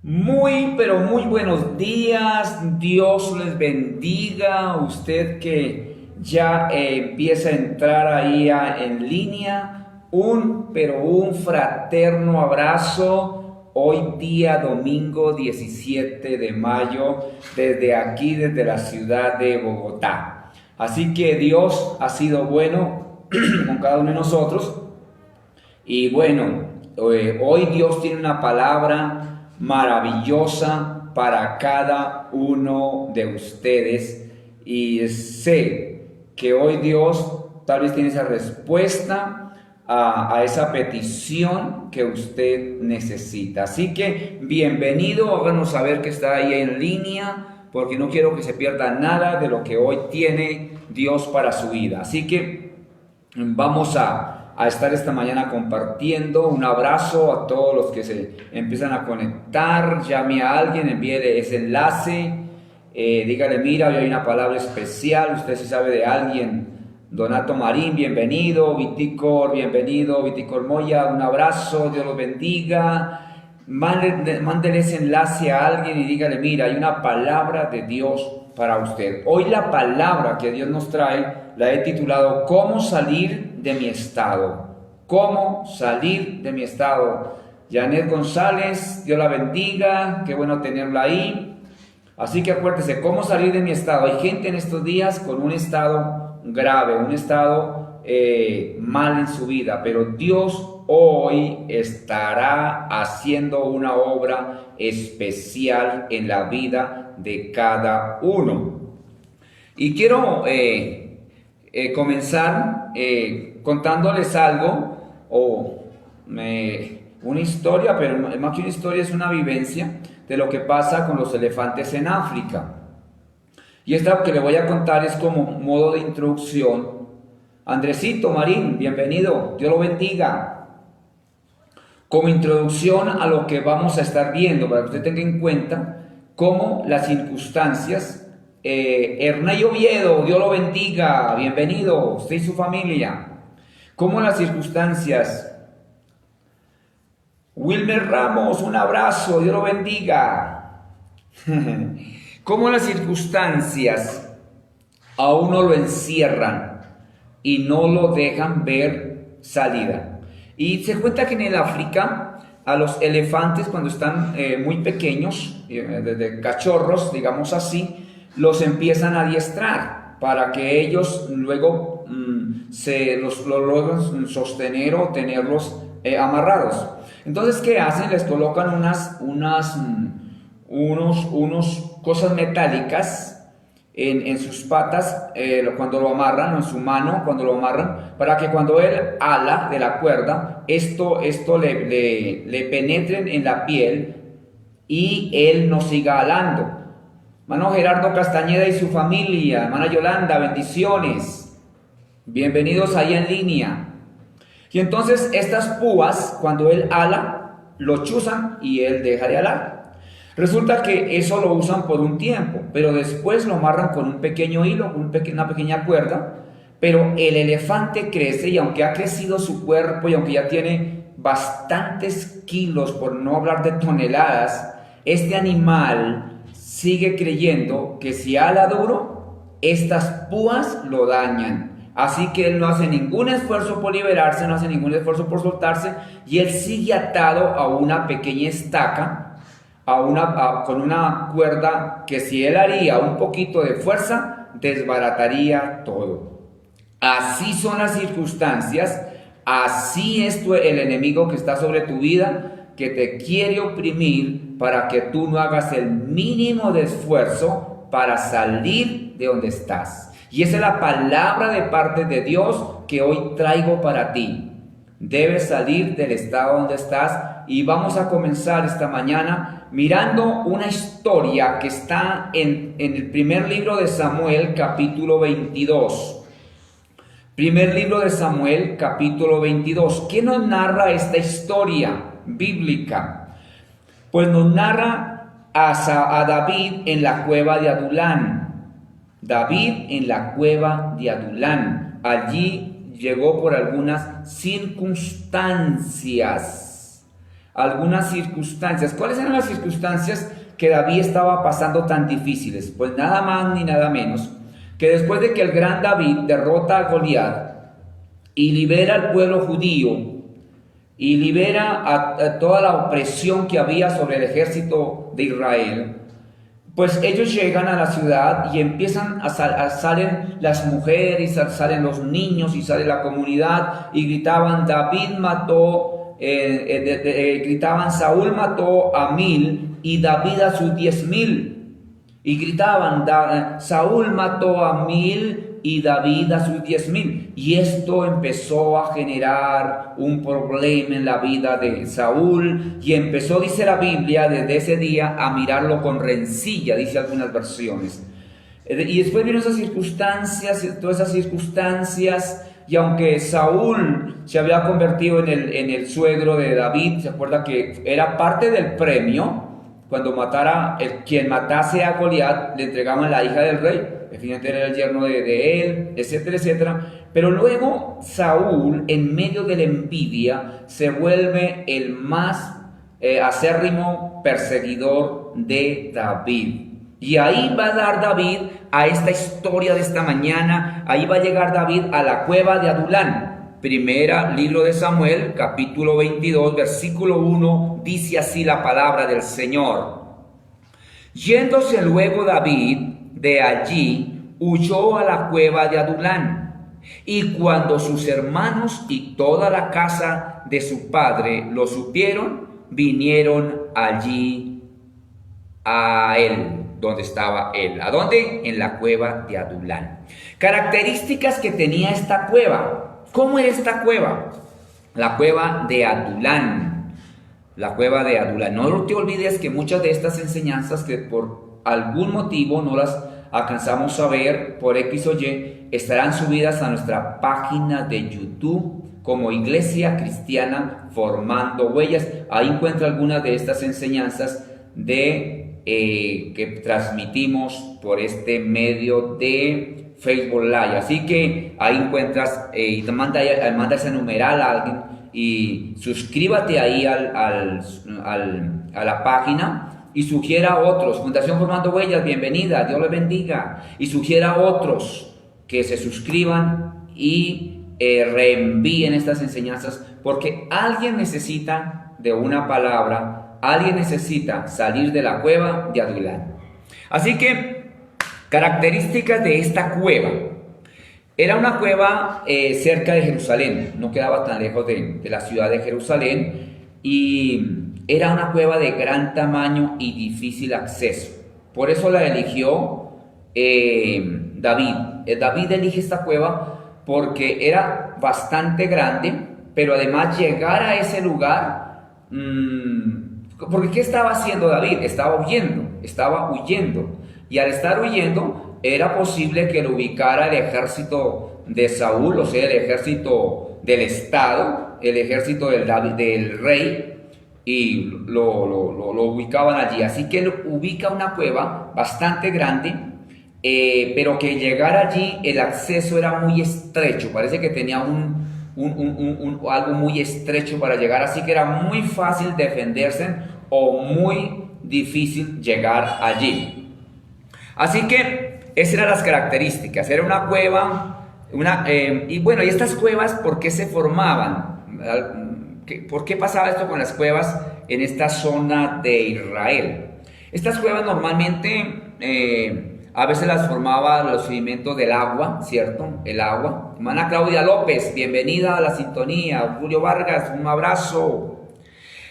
Muy, pero muy buenos días. Dios les bendiga. Usted que ya empieza a entrar ahí en línea. Pero un fraterno abrazo. Hoy día domingo 17 de mayo, desde aquí, desde la ciudad de Bogotá. Así que Dios ha sido bueno con cada uno de nosotros. Y bueno, hoy Dios tiene una palabra maravillosa para cada uno de ustedes y sé que hoy Dios tal vez tiene esa respuesta a esa petición que usted necesita. Así que bienvenido, háganos saber que está ahí en línea, porque no quiero que se pierda nada de lo que hoy tiene Dios para su vida. Así que vamos a estar esta mañana compartiendo. Un abrazo a todos los que se empiezan a conectar. Llame a alguien, envíele ese enlace. Dígale, mira, hoy hay una palabra especial. Usted si sabe de alguien. Donato Marín, bienvenido. Bienvenido. Viticor Moya, un abrazo. Dios los bendiga. Mándele ese enlace a alguien y dígale, mira, hay una palabra de Dios para usted. Hoy la palabra que Dios nos trae la he titulado ¿Cómo salir de mi estado? ¿Cómo salir de mi estado? Janet González, Dios la bendiga, qué bueno tenerla ahí. Así que acuérdese, ¿cómo salir de mi estado? Hay gente en estos días con un estado grave, un estado mal en su vida, pero Dios hoy estará haciendo una obra especial en la vida de cada uno. Y quiero comenzar contándoles algo una historia, pero más que una historia es una vivencia de lo que pasa con los elefantes en África. Y esta que le voy a contar es como modo de introducción. Andresito Marín, bienvenido, Dios lo bendiga. Como introducción a lo que vamos a estar viendo, para que usted tenga en cuenta cómo las circunstancias. Ernay Oviedo, Dios lo bendiga, bienvenido, usted y su familia. Cómo las circunstancias. Wilmer Ramos, un abrazo, Dios lo bendiga. Cómo las circunstancias a uno lo encierran y no lo dejan ver salida. Y se cuenta que en el África a los elefantes cuando están muy pequeños, desde cachorros, digamos así, los empiezan a adiestrar para que ellos luego los logren sostener o tenerlos amarrados. Entonces, ¿qué hacen? Les colocan unos cosas metálicas en sus patas cuando lo amarran, o en su mano cuando lo amarran, para que cuando él ala de la cuerda, esto le penetren en la piel y él no siga alando. Hermano Gerardo Castañeda y su familia, hermana Yolanda, bendiciones. Bienvenidos ahí en línea. Y entonces estas púas, cuando él ala, lo chuzan y él deja de alar. Resulta que eso lo usan por un tiempo, pero después lo amarran con un pequeño hilo, una pequeña cuerda, pero el elefante crece y aunque ha crecido su cuerpo y aunque ya tiene bastantes kilos, por no hablar de toneladas, este animal sigue creyendo que si ala duro, estas púas lo dañan. Así que él no hace ningún esfuerzo por liberarse, no hace ningún esfuerzo por soltarse y él sigue atado a una pequeña estaca, con una cuerda que si él haría un poquito de fuerza, desbarataría todo. Así son las circunstancias, así es el enemigo que está sobre tu vida, que te quiere oprimir para que tú no hagas el mínimo de esfuerzo para salir de donde estás. Y esa es la palabra de parte de Dios que hoy traigo para ti. Debes salir del estado donde estás y vamos a comenzar esta mañana mirando una historia que está en el primer libro de Samuel, capítulo 22. Primer libro de Samuel, capítulo 22. ¿Qué nos narra esta historia bíblica? Pues nos narra a David en la cueva de Adulán. David en la cueva de Adulán. Allí llegó por algunas circunstancias. algunas circunstancias. ¿Cuáles eran las circunstancias que David estaba pasando tan difíciles? Pues nada más ni nada menos que después de que el gran David derrota a Goliat y libera al pueblo judío y libera a toda la opresión que había sobre el ejército de Israel, pues ellos llegan a la ciudad y empiezan salen las mujeres, salen los niños y sale la comunidad y gritaban: David mató, gritaban: Saúl mató a 1000 y David a sus 10,000. Y gritaban: Saúl mató a 1000 y David a sus 10,000. Y esto empezó a generar un problema en la vida de Saúl. Y empezó, dice la Biblia, desde ese día a mirarlo con rencilla, dice algunas versiones. Y después vieron esas circunstancias, todas esas circunstancias. Y aunque Saúl se había convertido en el suegro de David, se acuerda que era parte del premio. Cuando quien matase a Goliat, le entregaban la hija del rey, que finalmente era el yerno de él, etcétera, etcétera. Pero luego Saúl, en medio de la envidia, se vuelve el más acérrimo perseguidor de David. Y ahí va a dar David a esta historia de esta mañana. Ahí va a llegar David a la cueva de Adulán. Primera libro de Samuel, capítulo 22, versículo 1, dice así la palabra del Señor. Yéndose luego David de allí, huyó a la cueva de Adulán. Y cuando sus hermanos y toda la casa de su padre lo supieron, vinieron allí a él, donde estaba él. ¿A dónde? En la cueva de Adulán. Características que tenía esta cueva. ¿Cómo era esta cueva? La cueva de Adulán. La cueva de Adulán. No te olvides que muchas de estas enseñanzas que por algún motivo no las alcanzamos a ver por X o Y, estarán subidas a nuestra página de YouTube como Iglesia Cristiana Formando Huellas. Ahí encuentra algunas de estas enseñanzas que transmitimos por este medio de Facebook Live. Así que ahí encuentras y te manda ese numeral a alguien y suscríbete ahí a la página y sugiera a otros. Fundación Formando Huellas, bienvenida, Dios les bendiga. Y sugiera a otros que se suscriban y reenvíen estas enseñanzas, porque alguien necesita de una palabra, alguien necesita salir de la cueva de Adulán. Así que características de esta cueva. Era una cueva cerca de Jerusalén, no quedaba tan lejos de la ciudad de Jerusalén, y era una cueva de gran tamaño y difícil acceso. Por eso la eligió David. David elige esta cueva porque era bastante grande, pero además llegar a ese lugar, porque ¿qué estaba haciendo David? Estaba huyendo. Y al estar huyendo, era posible que lo ubicara el ejército de Saúl, o sea, el ejército del Estado, el ejército del rey, y lo ubicaban allí. Así que él ubica una cueva bastante grande, pero que llegar allí el acceso era muy estrecho. Parece que tenía algo muy estrecho para llegar, así que era muy fácil defenderse o muy difícil llegar allí. Así que esas eran las características. Era una cueva, y bueno, ¿y estas cuevas por qué se formaban? ¿Por qué pasaba esto con las cuevas en esta zona de Israel? Estas cuevas normalmente a veces las formaba los sedimentos del agua, ¿cierto? El agua. Hermana Claudia López, bienvenida a la sintonía. Julio Vargas, un abrazo.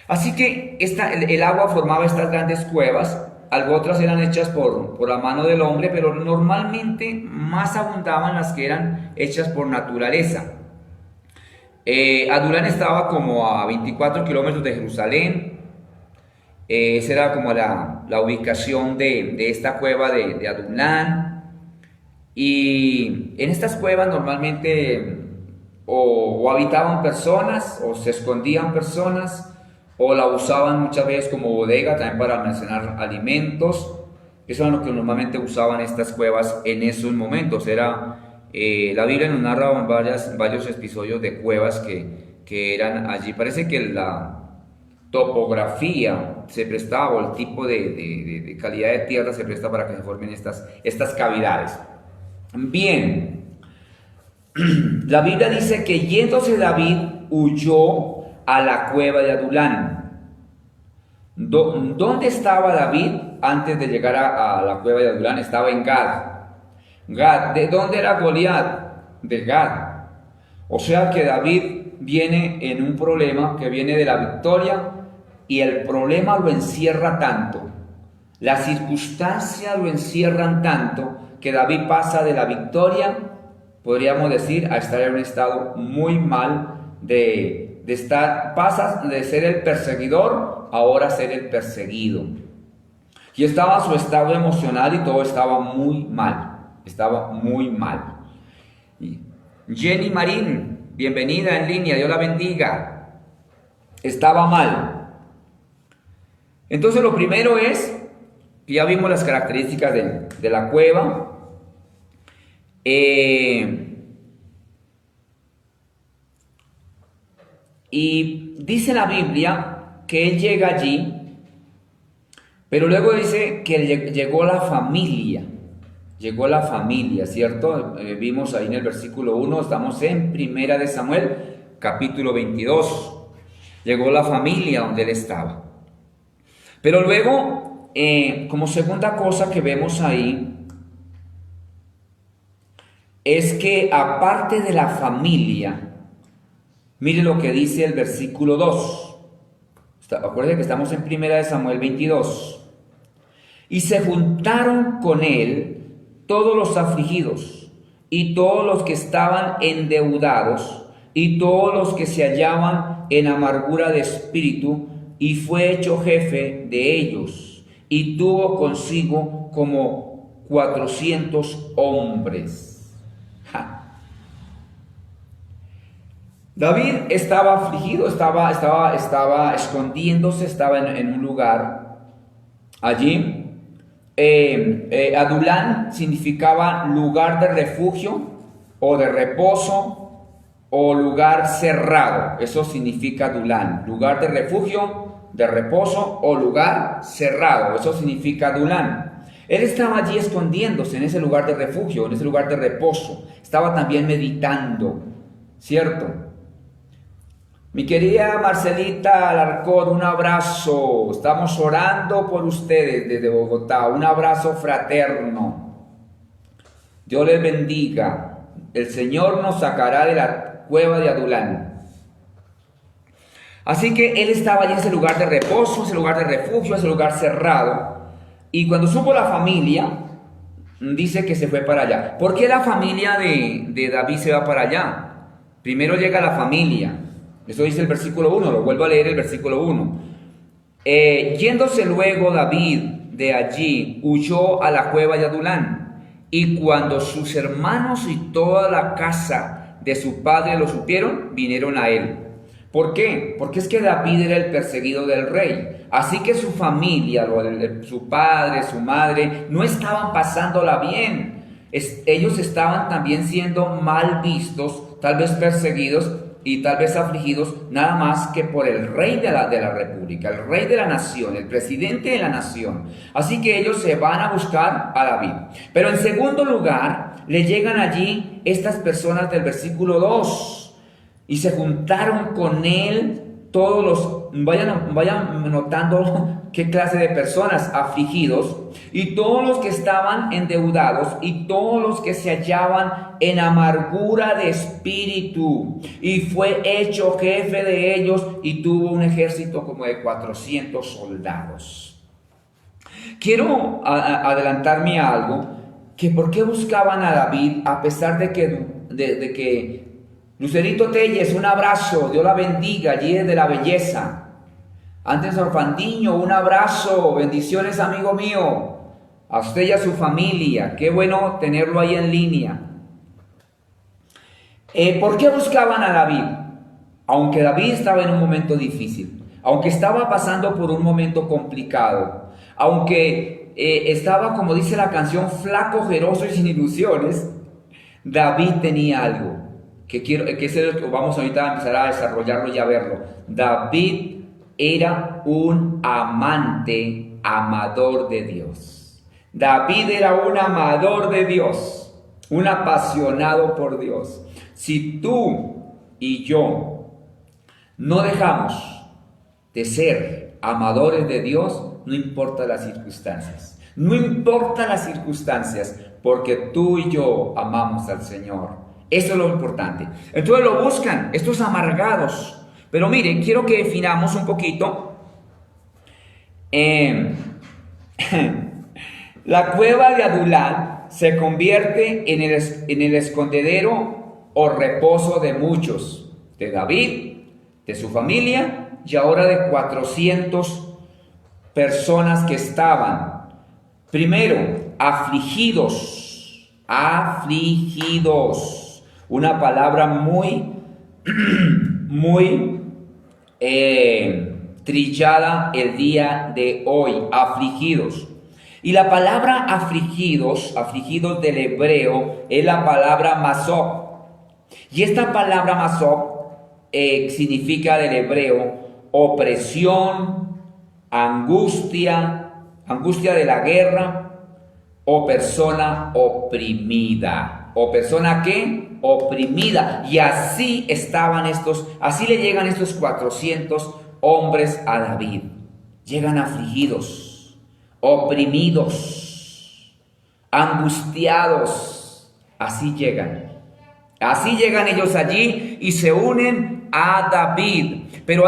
Así que el agua formaba estas grandes cuevas. Algo otras eran hechas por la mano del hombre, pero normalmente más abundaban las que eran hechas por naturaleza. Adulán estaba como a 24 kilómetros de Jerusalén. Esa era como la ubicación de esta cueva de Adulán. Y en estas cuevas normalmente o habitaban personas o se escondían personas, o la usaban muchas veces como bodega también para almacenar alimentos. Eso es lo que normalmente usaban estas cuevas en esos momentos. La Biblia nos narra varios episodios de cuevas que eran allí. Parece que topografía se prestaba, o el tipo de calidad de tierra se presta para que se formen estas cavidades. Bien, la Biblia dice que yéndose David huyó a la cueva de Adulán. ¿Dónde estaba David antes de llegar a la cueva de Adulán? Estaba en Gad. Gad, ¿de dónde era Goliat? De Gad. O sea que David viene en un problema que viene de la victoria, y el problema lo encierra tanto, las circunstancias lo encierran tanto, que David pasa de la victoria, podríamos decir, a estar en un estado muy mal pasa de ser el perseguidor ahora a ser el perseguido. Y estaba su estado emocional y todo estaba muy mal, Jenny Marín, bienvenida en línea, Dios la bendiga. Estaba mal. Entonces lo primero es, ya vimos las características de la cueva. Y dice la Biblia que él llega allí, pero luego dice que llegó la familia. Llegó la familia, ¿cierto? Vimos ahí en el versículo 1, estamos en Primera de Samuel, capítulo 22. Llegó la familia donde él estaba. Pero luego, como segunda cosa que vemos ahí, es que aparte de la familia, mire lo que dice el versículo 2. Acuérdense que estamos en Primera de Samuel 22. Y se juntaron con él todos los afligidos, y todos los que estaban endeudados, y todos los que se hallaban en amargura de espíritu, y fue hecho jefe de ellos, y tuvo consigo como 400 hombres. David estaba afligido, estaba escondiéndose, estaba en un lugar allí. Adulán significaba lugar de refugio o de reposo o lugar cerrado. Eso significa Adulán, lugar de refugio, de reposo o lugar cerrado. Eso significa Adulán. Él estaba allí escondiéndose en ese lugar de refugio, en ese lugar de reposo. Estaba también meditando, ¿cierto? Mi querida Marcelita Alarcón, un abrazo. Estamos orando por ustedes desde Bogotá. Un abrazo fraterno. Dios les bendiga. El Señor nos sacará de la cueva de Adulán. Así que él estaba allí en ese lugar de reposo, ese lugar de refugio, ese lugar cerrado. Y cuando supo la familia, dice que se fue para allá. ¿Por qué la familia de David se va para allá? Primero llega la familia. Eso dice el versículo 1, lo vuelvo a leer el versículo 1. Yéndose luego David de allí, huyó a la cueva de Adulán. Y cuando sus hermanos y toda la casa de su padre lo supieron, vinieron a él. ¿Por qué? Porque es que David era el perseguido del rey. Así que su familia, su padre, su madre, no estaban pasándola bien. Ellos estaban también siendo mal vistos, tal vez perseguidos y tal vez afligidos, nada más que por el rey de la república, el rey de la nación, el presidente de la nación. Así que ellos se van a buscar a David. Pero en segundo lugar, le llegan allí estas personas del versículo 2. Y se juntaron con él todos los, vayan notando qué clase de personas, afligidos, y todos los que estaban endeudados, y todos los que se hallaban en amargura de espíritu, y fue hecho jefe de ellos, y tuvo un ejército como de 400 soldados. Quiero adelantarme a algo, que por qué buscaban a David, a pesar de que Lucerito Telles, un abrazo, Dios la bendiga, allí desde la belleza. Antes Orfandiño, un abrazo, bendiciones amigo mío, a usted y a su familia, qué bueno tenerlo ahí en línea. ¿Por qué buscaban a David? Aunque David estaba en un momento difícil, aunque estaba pasando por un momento complicado, aunque estaba, como dice la canción, flaco, ojeroso y sin ilusiones, David tenía algo. Que es el que vamos ahorita a empezar a desarrollarlo y a verlo. David era un amante, amador de Dios. David era un amador de Dios, un apasionado por Dios. Si tú y yo no dejamos de ser amadores de Dios, no importa las circunstancias. No importa las circunstancias, porque tú y yo amamos al Señor. Eso es lo importante. Entonces lo buscan, estos amargados. Pero miren, quiero que definamos un poquito. La cueva de Adulán se convierte en el escondedero o reposo de muchos, de David, de su familia y ahora de 400 personas que estaban, primero, afligidos, una palabra muy, muy trillada el día de hoy, afligidos. Y la palabra afligidos del hebreo, es la palabra masok. Y esta palabra masok significa del hebreo opresión, angustia de la guerra, o persona oprimida. ¿O persona qué? Oprimida. Y así así le llegan estos 400 hombres a David. Llegan afligidos, oprimidos, angustiados. Así llegan. Así llegan ellos allí y se unen a David. Pero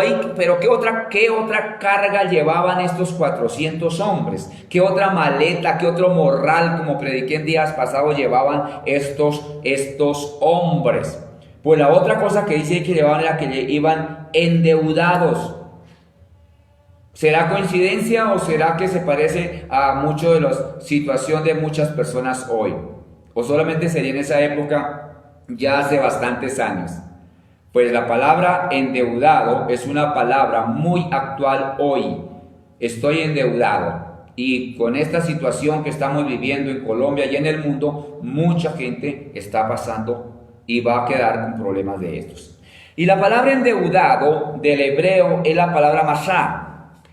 ¿qué otra carga llevaban estos 400 hombres? ¿Qué otra maleta, qué otro morral, como prediqué en días pasados, llevaban estos hombres? Pues la otra cosa que dice que llevaban era que iban endeudados. ¿Será coincidencia o será que se parece a mucho de la situación de muchas personas hoy? ¿O solamente sería en esa época ya hace bastantes años? Pues la palabra endeudado es una palabra muy actual hoy. Estoy endeudado. Y con esta situación que estamos viviendo en Colombia y en el mundo, mucha gente está pasando y va a quedar con problemas de estos. Y la palabra endeudado del hebreo es la palabra masá.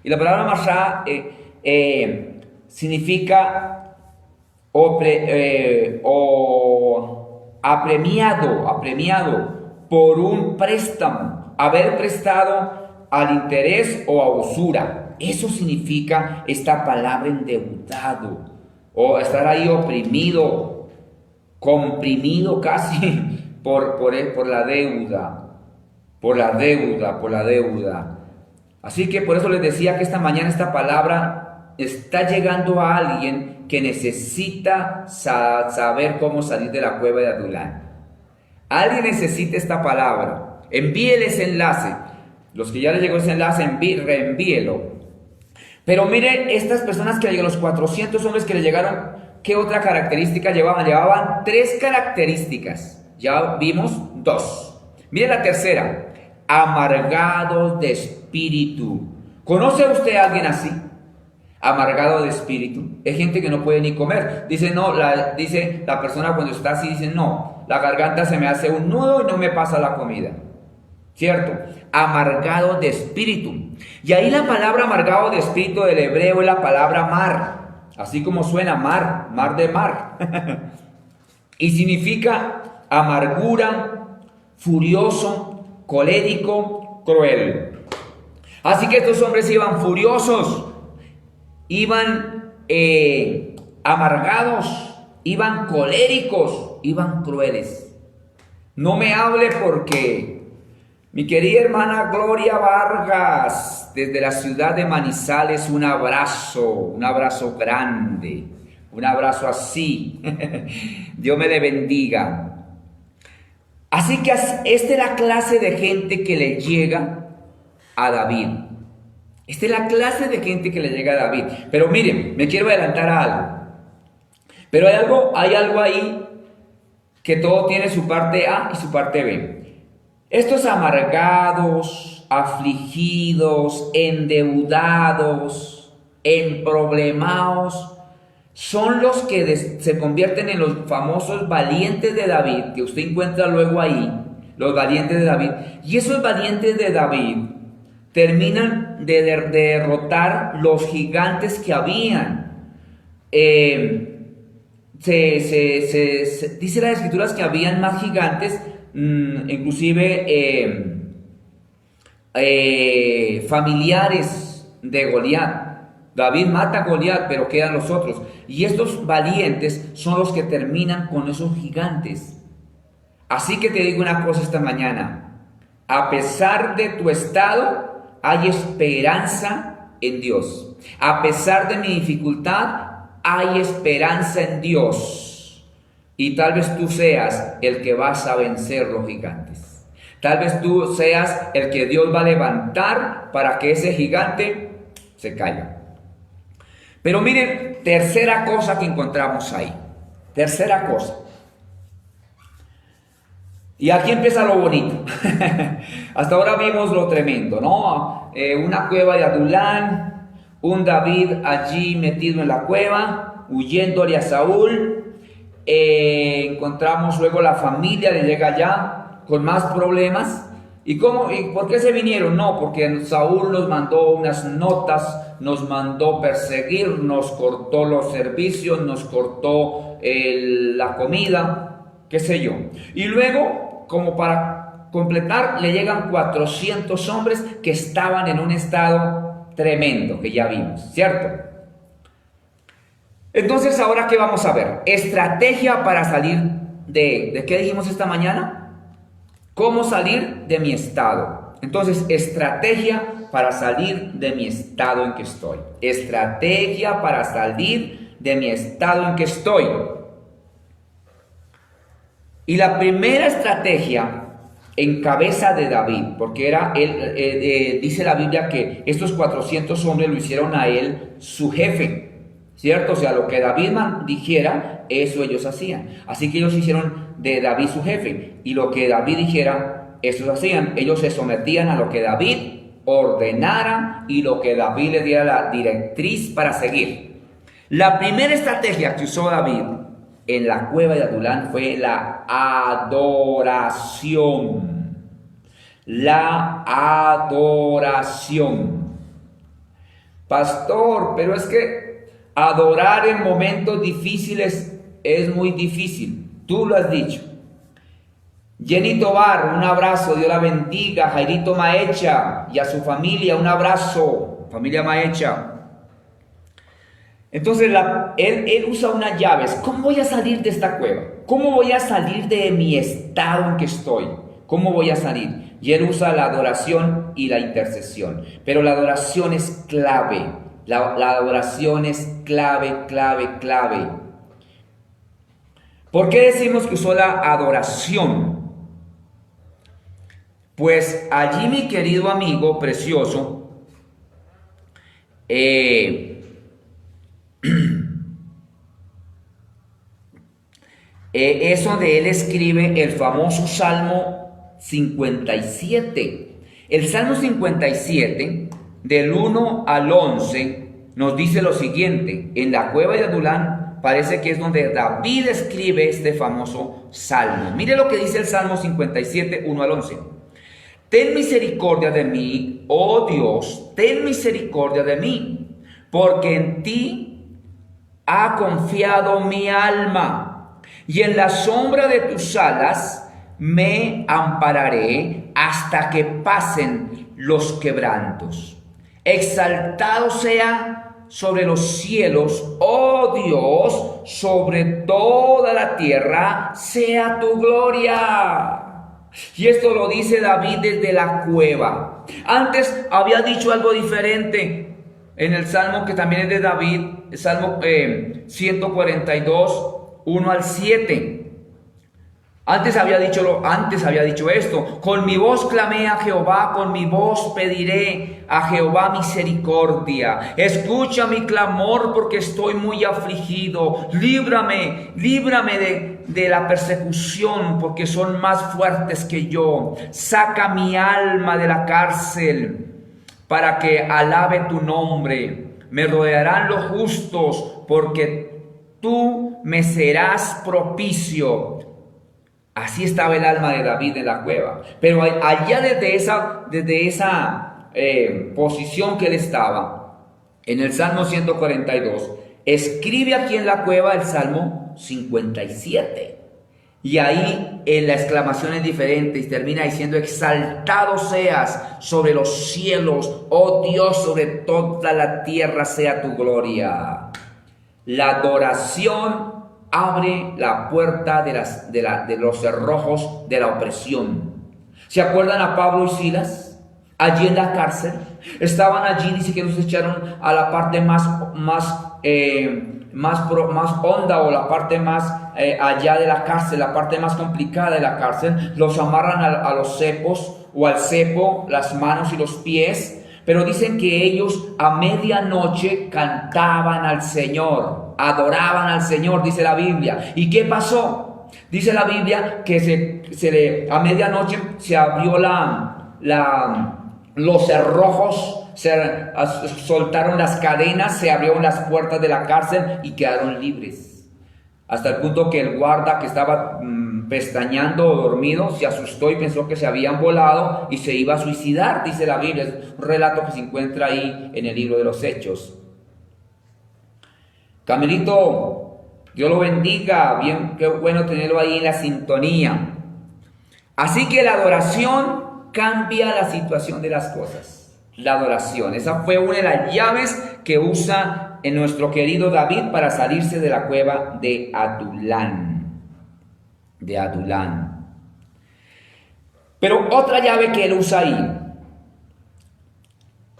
Y la palabra masá significa apremiado por un préstamo, haber prestado al interés o a usura. Eso significa esta palabra endeudado, o estar ahí oprimido, comprimido casi por la deuda. Así que por eso les decía que esta mañana esta palabra está llegando a alguien que necesita saber cómo salir de la cueva de Adulán. Alguien necesita esta palabra. Envíele ese enlace. Los que ya les llegó ese enlace, reenvíelo. Pero miren, estas personas que llegaron, los 400 hombres que le llegaron, ¿qué otra característica llevaban? Llevaban 3 características. Ya vimos 2. Miren la tercera. Amargados de espíritu. ¿Conoce usted a alguien así? Amargado de espíritu. Es gente que no puede ni comer. Dice la persona cuando está así, dice no, la garganta se me hace un nudo y no me pasa la comida. ¿Cierto? Amargado de espíritu. Y ahí la palabra amargado de espíritu del hebreo es la palabra mar. Así como suena mar de mar. Y significa amargura, furioso, colérico, cruel. Así que estos hombres iban furiosos, iban amargados, iban coléricos, iban crueles. No me hable porque mi querida hermana Gloria Vargas, desde la ciudad de Manizales, un abrazo grande, un abrazo así. Dios me le bendiga. Así que esta es la clase de gente que le llega a David. Esta es la clase de gente que le llega a David. Pero miren, me quiero adelantar a algo. Pero hay algo ahí que todo tiene su parte A y su parte B. Estos amargados, afligidos, endeudados, emproblemados, son los que se convierten en los famosos valientes de David, que usted encuentra luego ahí, los valientes de David. Y esos valientes de David terminan de derrotar los gigantes que habían. Dice las escrituras que habían más gigantes, inclusive familiares de Goliat. David mata a Goliat, pero quedan los otros. Y estos valientes son los que terminan con esos gigantes. Así que te digo una cosa esta mañana. A pesar de tu estado, hay esperanza en Dios. A pesar de mi dificultad, hay esperanza en Dios. Y tal vez tú seas el que vas a vencer los gigantes. Tal vez tú seas el que Dios va a levantar para que ese gigante se caiga. Pero miren, tercera cosa que encontramos ahí. Tercera cosa. Y aquí empieza lo bonito. Hasta ahora vimos lo tremendo, ¿no? Una cueva de Adulán, un David allí metido en la cueva, huyéndole a Saúl. Encontramos luego la familia le llega allá con más problemas. ¿Y cómo? ¿Y por qué se vinieron? No, porque Saúl nos mandó unas notas, nos mandó perseguir, nos cortó los servicios, nos cortó la comida, qué sé yo. Y luego, como para completar, le llegan 400 hombres que estaban en un estado tremendo, que ya vimos, ¿cierto? Entonces, ¿ahora qué vamos a ver? Estrategia para salir ¿de qué dijimos esta mañana? ¿Cómo salir de mi estado? Entonces, estrategia para salir de mi estado en que estoy. Estrategia para salir de mi estado en que estoy. Y la primera estrategia en cabeza de David, porque era él, dice la Biblia que estos 400 hombres lo hicieron a él su jefe, ¿cierto? O sea, lo que David dijera, eso ellos hacían. Así que ellos hicieron de David su jefe, y lo que David dijera, eso hacían. Ellos se sometían a lo que David ordenara y lo que David le diera la directriz para seguir. La primera estrategia que usó David en la cueva de Adulán fue la adoración. La adoración. Pastor, pero es que adorar en momentos difíciles es muy difícil. Tú lo has dicho. Jenny Tobar, un abrazo, Dios la bendiga. Jairito Maecha y a su familia, un abrazo, familia Maecha. Entonces él usa unas llaves. ¿Cómo voy a salir de esta cueva? ¿Cómo voy a salir de mi estado en que estoy? ¿Cómo voy a salir? Y él usa la adoración y la intercesión. Pero la adoración es clave. La adoración es clave. ¿Por qué decimos que usó la adoración? Pues allí, mi querido amigo precioso, es donde él escribe el famoso Salmo 57. El Salmo 57, del 1 al 11, nos dice lo siguiente: en la cueva de Adulán, parece que es donde David escribe este famoso salmo. Mire lo que dice el Salmo 57, 1 al 11. Ten misericordia de mí, oh Dios, ten misericordia de mí, porque en ti ha confiado mi alma, y en la sombra de tus alas me ampararé hasta que pasen los quebrantos. Exaltado sea sobre los cielos, oh Dios, sobre toda la tierra sea tu gloria. Y esto lo dice David desde la cueva. Antes había dicho algo diferente en el Salmo que también es de David, el Salmo 142, 1 al 7. Antes había dicho esto: con mi voz clamé a Jehová, con mi voz pediré a Jehová misericordia. Escucha mi clamor porque estoy muy afligido. Líbrame de la persecución porque son más fuertes que yo. Saca mi alma de la cárcel para que alabe tu nombre. Me rodearán los justos porque tú me serás propicio. Así estaba el alma de David en la cueva. Pero allá desde esa posición que él estaba, en el Salmo 142, escribe aquí en la cueva el Salmo 57. Y ahí la exclamación es diferente y termina diciendo: exaltado seas sobre los cielos, oh Dios, sobre toda la tierra sea tu gloria. La adoración abre la puerta de los cerrojos de la opresión. ¿Se acuerdan a Pablo y Silas? Allí en la cárcel. Estaban allí, dice que los echaron a la parte más honda, o la parte más allá de la cárcel, la parte más complicada de la cárcel. Los amarran a los cepos o al cepo, las manos y los pies. Pero dicen que ellos a medianoche cantaban al Señor, adoraban al Señor, dice la Biblia. ¿Y qué pasó? Dice la Biblia que a medianoche se abrió los cerrojos, se soltaron las cadenas, se abrieron las puertas de la cárcel y quedaron libres. Hasta el punto que el guarda, que estaba pestañeando o dormido, se asustó y pensó que se habían volado y se iba a suicidar, dice la Biblia. Es un relato que se encuentra ahí en el libro de los Hechos. Camilito, Dios lo bendiga. Bien, qué bueno tenerlo ahí en la sintonía. Así que la adoración cambia la situación de las cosas. La adoración, esa fue una de las llaves que usa en nuestro querido David para salirse de la cueva de Adulán. Pero otra llave que él usa ahí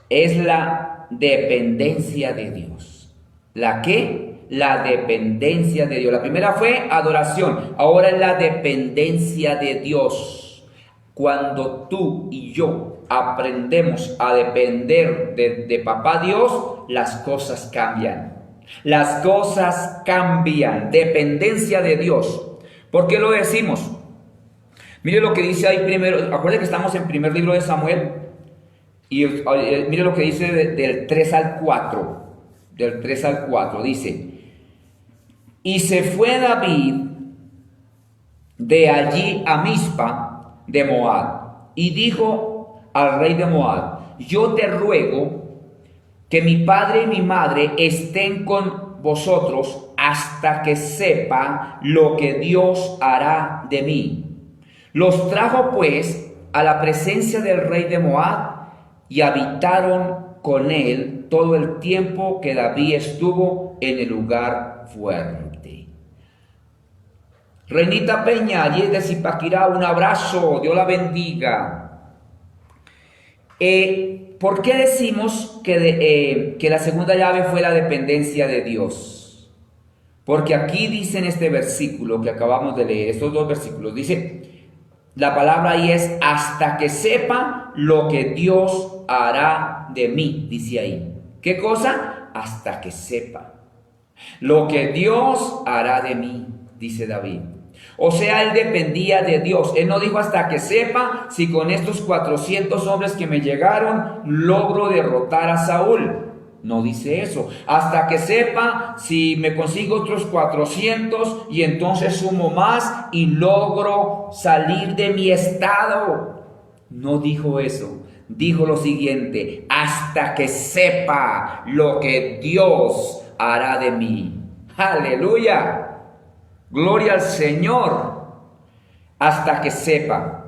es la dependencia de Dios. ¿La qué? La dependencia de Dios. La primera fue adoración, ahora es la dependencia de Dios. Cuando tú y yo aprendemos a depender de Papá Dios, las cosas cambian. Las cosas cambian. Dependencia de Dios. ¿Por qué lo decimos? Mire lo que dice ahí primero. Acuérdense que estamos en primer libro de Samuel. Y mire lo que dice del 3 al 4. Del 3 al 4. Dice: y se fue David de allí a Mizpa de Moab. Y dijo al rey de Moab: yo te ruego que mi padre y mi madre estén con vosotros hasta que sepa lo que Dios hará de mí. Los trajo pues a la presencia del rey de Moab y habitaron con él todo el tiempo que David estuvo en el lugar fuerte. Reinita Peña, allí de Zipaquirá, un abrazo, Dios la bendiga. ¿Por qué decimos que la segunda llave fue la dependencia de Dios? Porque aquí dice en este versículo que acabamos de leer, estos dos versículos, dice, la palabra ahí es: hasta que sepa lo que Dios hará de mí, dice ahí. ¿Qué cosa? Hasta que sepa lo que Dios hará de mí, dice David. O sea, él dependía de Dios. Él no dijo: hasta que sepa si con estos 400 hombres que me llegaron logro derrotar a Saúl. No dice eso. Hasta que sepa si me consigo otros 400 y entonces sumo más y logro salir de mi estado. No dijo eso. Dijo lo siguiente: hasta que sepa lo que Dios hará de mí. ¡Aleluya! Gloria al Señor. Hasta que sepa.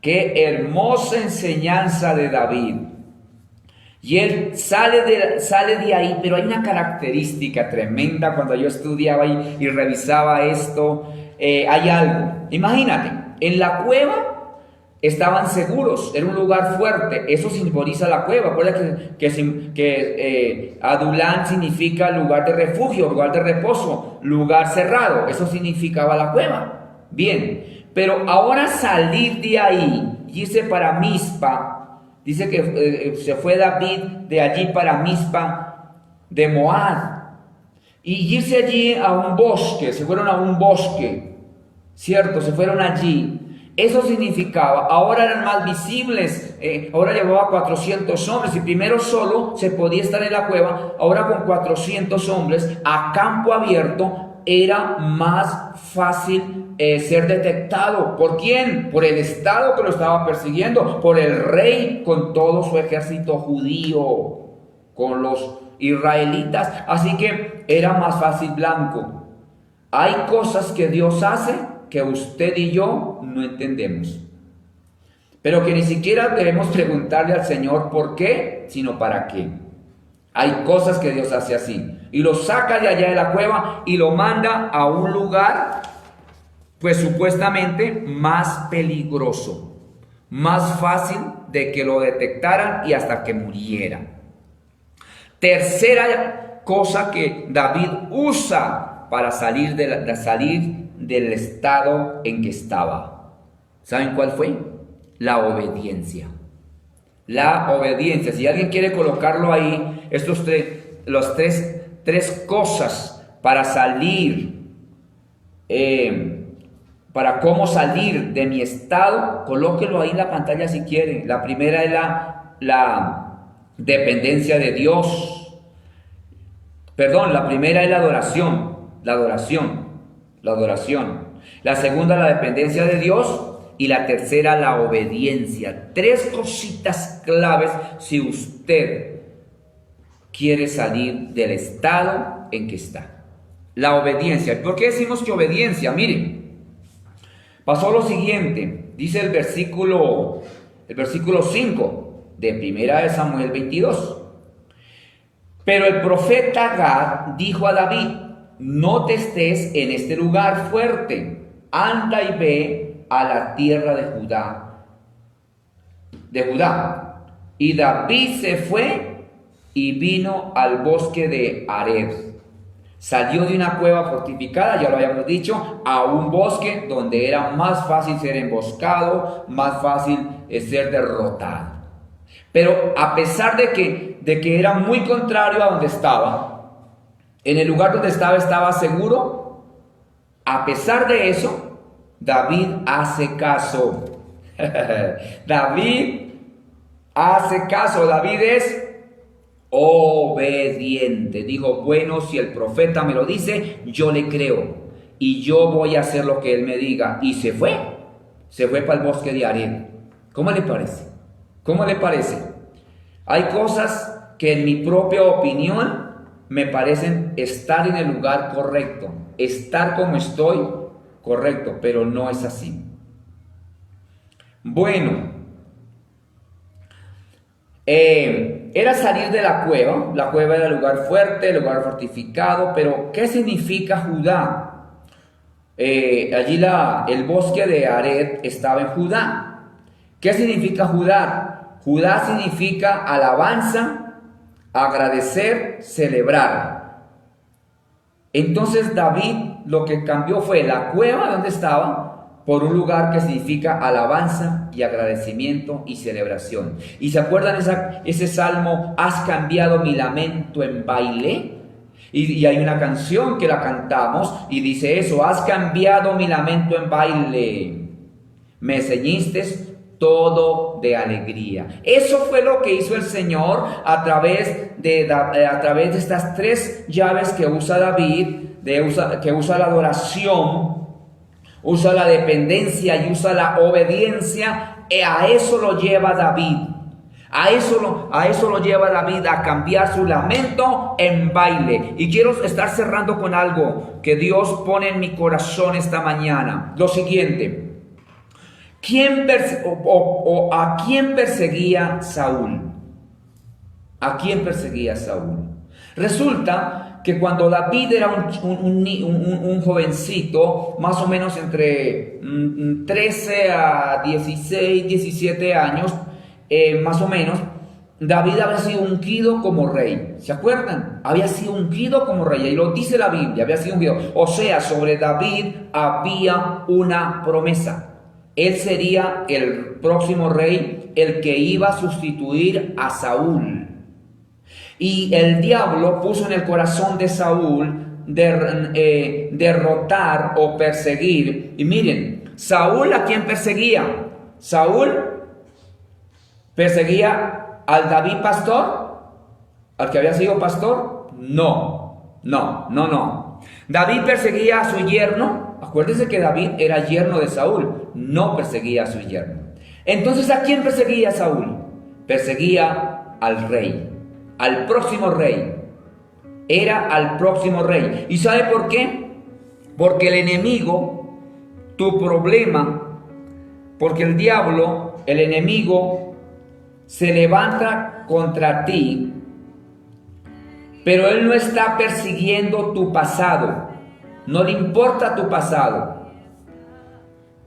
Qué hermosa enseñanza de David. Y él sale de ahí, pero hay una característica tremenda cuando yo estudiaba y revisaba esto. Hay algo. Imagínate, en la cueva estaban seguros, era un lugar fuerte, eso simboliza la cueva. Acuérdate que Adulán significa lugar de refugio, lugar de reposo, lugar cerrado, eso significaba la cueva. Bien, pero ahora salir de ahí, irse para Mizpa, dice que se fue David de allí para Mizpa de Moab, y irse allí a un bosque, se fueron a un bosque, ¿cierto? Se fueron allí. Eso significaba, ahora eran más visibles, ahora llevaba 400 hombres, y primero solo se podía estar en la cueva, ahora con 400 hombres a campo abierto, era más fácil ser detectado. ¿Por quién? Por el Estado que lo estaba persiguiendo, por el rey con todo su ejército judío, con los israelitas. Así que era más fácil blanco. Hay cosas que Dios hace que usted y yo no entendemos, pero que ni siquiera debemos preguntarle al Señor por qué, sino para qué. Hay cosas que Dios hace así, y lo saca de allá de la cueva y lo manda a un lugar, pues supuestamente más peligroso, más fácil de que lo detectaran y hasta que muriera. Tercera cosa que David usa para salir del estado en que estaba. ¿Saben cuál fue? La obediencia. La obediencia. Si alguien quiere colocarlo ahí, tres cosas para salir, para cómo salir de mi estado, colóquelo ahí en la pantalla si quiere. La primera es la dependencia de Dios. Perdón, la primera es la adoración. La segunda, la dependencia de Dios. Y la tercera, la obediencia. Tres cositas claves si usted quiere salir del estado en que está. La obediencia. ¿Por qué decimos que obediencia? Miren, pasó lo siguiente. Dice el versículo 5 de 1 Samuel 22. Pero el profeta Gad dijo a David: no te estés en este lugar fuerte, anda y ve a la tierra de Judá. Y David se fue y vino al bosque de Areb. Salió de una cueva fortificada, ya lo habíamos dicho, a un bosque donde era más fácil ser emboscado, más fácil ser derrotado. Pero a pesar de que era muy contrario a donde estaba, en el lugar donde estaba seguro, a pesar de eso, David hace caso. David hace caso. David es obediente. Dijo: bueno, si el profeta me lo dice, yo le creo y yo voy a hacer lo que él me diga. Y se fue para el bosque de Areb. ¿Cómo le parece? ¿Cómo le parece? Hay cosas que en mi propia opinión me parecen estar en el lugar correcto, estar como estoy correcto, pero no es así. Bueno, era salir de la cueva era el lugar fuerte, el lugar fortificado, pero ¿qué significa Judá? Allí el bosque de Areb estaba en Judá. ¿Qué significa Judá? Judá significa alabanza, agradecer, celebrar. Entonces David lo que cambió fue la cueva donde estaba por un lugar que significa alabanza y agradecimiento y celebración. ¿Y se acuerdan ese salmo: has cambiado mi lamento en baile? Y hay una canción que la cantamos y dice eso: has cambiado mi lamento en baile, me ceñiste todo de alegría. Eso fue lo que hizo el Señor a través de estas tres llaves que usa David, que usa la adoración, usa la dependencia y usa la obediencia. A eso lo lleva David. A eso lo lleva David, a cambiar su lamento en baile. Y quiero estar cerrando con algo que Dios pone en mi corazón esta mañana. Lo siguiente: ¿a quién perseguía Saúl? ¿A quién perseguía Saúl? Resulta que cuando David era un jovencito, más o menos entre 13 a 16, 17 años, más o menos, David había sido ungido como rey. ¿Se acuerdan? Había sido ungido como rey. Y lo dice la Biblia, había sido ungido. O sea, sobre David había una promesa. Él sería el próximo rey, el que iba a sustituir a Saúl. Y el diablo puso en el corazón de Saúl derrotar o perseguir. Y miren, Saúl, ¿a quién perseguía? Saúl perseguía al David pastor, al que había sido pastor. No. No. David perseguía a su yerno. Acuérdense que David era yerno de Saúl. No perseguía a su yerno. Entonces, ¿a quién perseguía Saúl? Perseguía al rey, al próximo rey. Era al próximo rey. ¿Y sabe por qué? Porque el enemigo, tu problema, porque el diablo, el enemigo, se levanta contra ti, pero él no está persiguiendo tu pasado. No le importa tu pasado.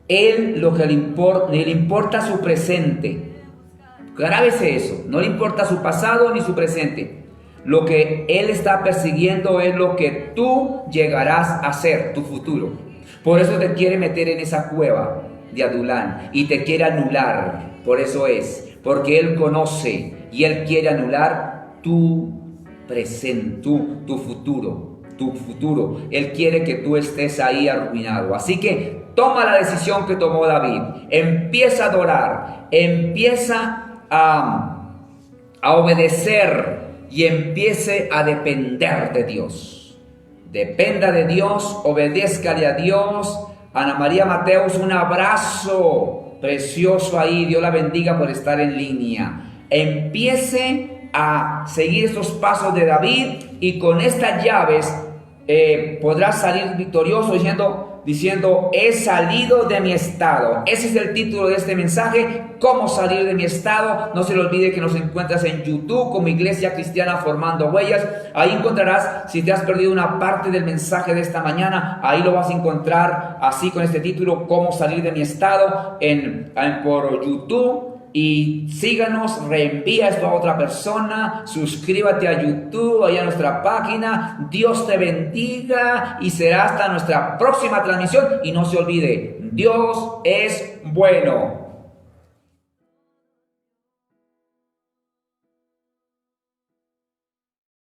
Él lo que le importa su presente. Grábese eso. No le importa su pasado ni su presente. Lo que él está persiguiendo es lo que tú llegarás a ser, tu futuro. Por eso te quiere meter en esa cueva de Adulán y te quiere anular. Por eso es, porque él conoce y él quiere anular tu presente, tu futuro. Él quiere que tú estés ahí arruinado. Así que toma la decisión que tomó David. Empieza a adorar, empieza a obedecer y empiece a depender de Dios. Dependa de Dios, obedézcale a Dios. Ana María Mateus, un abrazo precioso ahí. Dios la bendiga por estar en línea. Empiece a seguir estos pasos de David y con estas llaves podrás salir victorioso diciendo, he salido de mi estado. Ese es el título de este mensaje, cómo salir de mi estado. No se le olvide que nos encuentras en YouTube como Iglesia Cristiana Formando Huellas. Ahí encontrarás, si te has perdido una parte del mensaje de esta mañana, ahí lo vas a encontrar así con este título, cómo salir de mi estado, por YouTube. Y síganos, reenvía esto a otra persona, suscríbete a YouTube, ahí a nuestra página. Dios te bendiga y será hasta nuestra próxima transmisión. Y no se olvide, Dios es bueno.